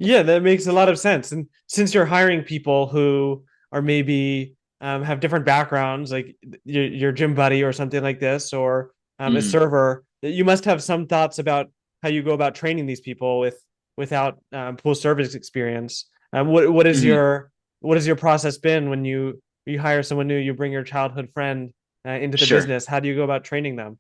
Yeah, that makes a lot of sense. And since you're hiring people who are maybe have different backgrounds, like your gym buddy or something like this, or a Mhm. server, you must have some thoughts about how you go about training these people without pool service experience. What is Mhm. your process been when you hire someone new? You bring your childhood friend into the Sure. business. How do you go about training them?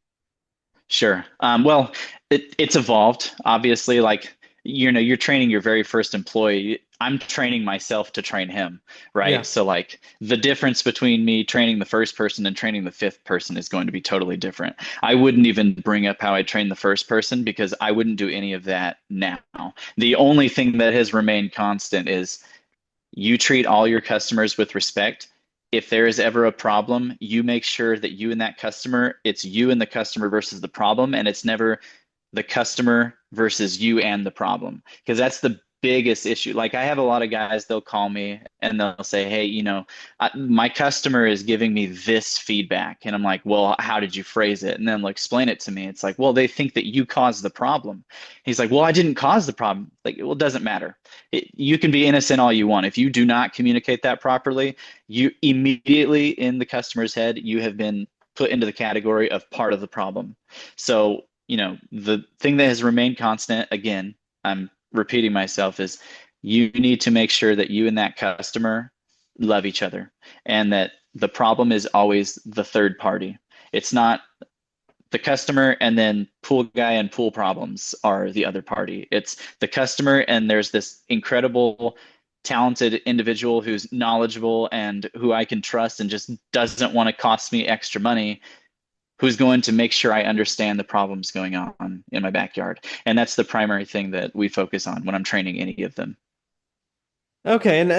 Sure. Well, it's evolved, obviously. Like, you're training your very first employee. I'm training myself to train him, right? Yeah. So, like, the difference between me training the first person and training the fifth person is going to be totally different. I wouldn't even bring up how I trained the first person because I wouldn't do any of that now. The only thing that has remained constant is you treat all your customers with respect. If there is ever a problem, you make sure that you and that customer, it's you and the customer versus the problem, and it's never the customer versus you and the problem. Because that's the biggest issue. Like, I have a lot of guys, they'll call me and they'll say, hey, my customer is giving me this feedback. And I'm like, well, how did you phrase it? And then they'll explain it to me. It's like, well, they think that you caused the problem. He's like, well, I didn't cause the problem. Like, well, it doesn't matter. You can be innocent all you want. If you do not communicate that properly, you immediately in the customer's head, you have been put into the category of part of the problem. So, the thing that has remained constant, again, I'm repeating myself, is you need to make sure that you and that customer love each other and that the problem is always the third party. It's not the customer and then pool guy and pool problems are the other party. It's the customer and there's this incredible talented individual who's knowledgeable and who I can trust and just doesn't want to cost me extra money, who's going to make sure I understand the problems going on in my backyard. And that's the primary thing that we focus on when I'm training any of them. Okay, and